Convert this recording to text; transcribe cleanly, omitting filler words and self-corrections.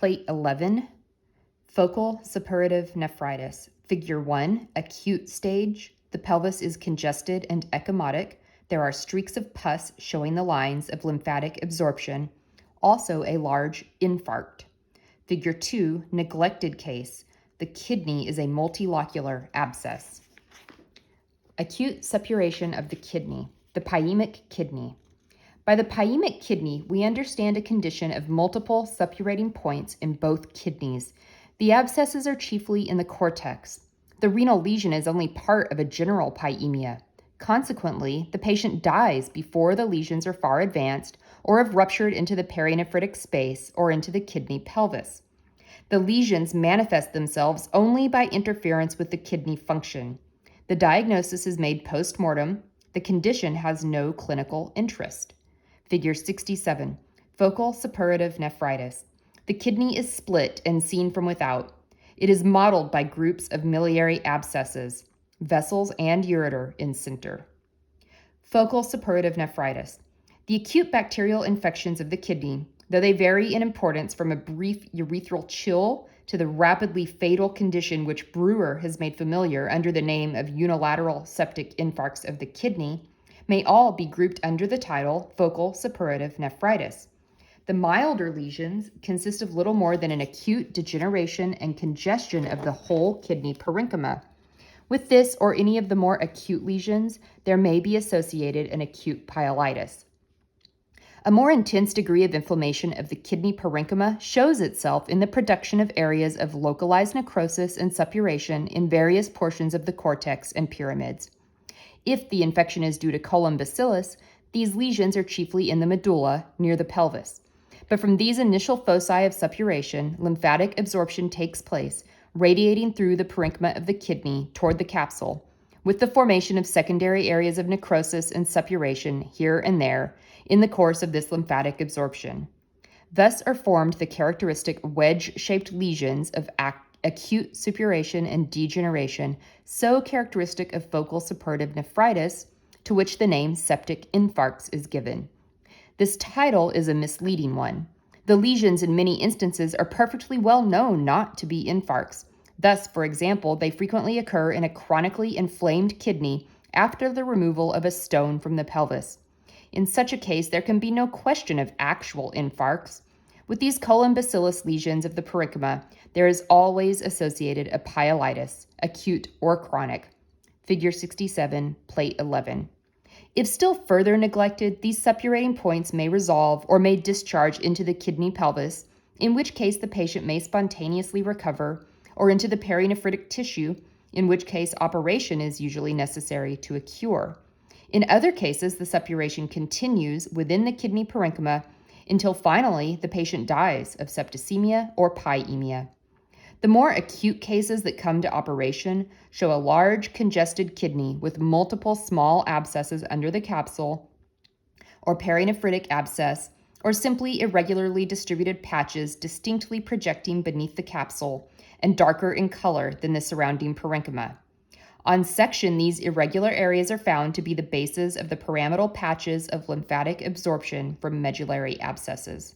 Plate 11, focal suppurative nephritis. Figure 1, acute stage. The pelvis is congested and ecchymotic. There are streaks of pus showing the lines of lymphatic absorption, also a large infarct. Figure 2, neglected case. The kidney is a multilocular abscess. Acute suppuration of the kidney, the pyemic kidney. By the pyemic kidney, we understand a condition of multiple suppurating points in both kidneys. The abscesses are chiefly in the cortex. The renal lesion is only part of a general pyemia. Consequently, the patient dies before the lesions are far advanced or have ruptured into the perinephritic space or into the kidney pelvis. The lesions manifest themselves only by interference with the kidney function. The diagnosis is made post-mortem. The condition has no clinical interest. Figure 67, focal suppurative nephritis. The kidney is split and seen from without. It is mottled by groups of miliary abscesses, vessels and ureter in center. Focal suppurative nephritis. The acute bacterial infections of the kidney, though they vary in importance from a brief urethral chill to the rapidly fatal condition which Brewer has made familiar under the name of unilateral septic infarcts of the kidney, may all be grouped under the title focal suppurative nephritis. The milder lesions consist of little more than an acute degeneration and congestion of the whole kidney parenchyma. With this or any of the more acute lesions, there may be associated an acute pyelitis. A more intense degree of inflammation of the kidney parenchyma shows itself in the production of areas of localized necrosis and suppuration in various portions of the cortex and pyramids. If the infection is due to colon bacillus, these lesions are chiefly in the medulla, near the pelvis. But from these initial foci of suppuration, lymphatic absorption takes place, radiating through the parenchyma of the kidney toward the capsule, with the formation of secondary areas of necrosis and suppuration here and there in the course of this lymphatic absorption. Thus are formed the characteristic wedge-shaped lesions of acute suppuration and degeneration, so characteristic of focal suppurative nephritis, to which the name septic infarcts is given. This title is a misleading one. The lesions in many instances are perfectly well known not to be infarcts. Thus, for example, they frequently occur in a chronically inflamed kidney after the removal of a stone from the pelvis. In such a case, there can be no question of actual infarcts. With these colon bacillus lesions of the parenchyma, there is always associated a pyelitis, acute or chronic. Figure 67, Plate 11. If still further neglected, these suppurating points may resolve or may discharge into the kidney pelvis, in which case the patient may spontaneously recover, or into the perinephritic tissue, in which case operation is usually necessary to a cure. In other cases, the suppuration continues within the kidney parenchyma until finally the patient dies of septicemia or pyemia. The more acute cases that come to operation show a large congested kidney with multiple small abscesses under the capsule, or perinephritic abscess, or simply irregularly distributed patches distinctly projecting beneath the capsule and darker in color than the surrounding parenchyma. On section, these irregular areas are found to be the bases of the pyramidal patches of lymphatic absorption from medullary abscesses.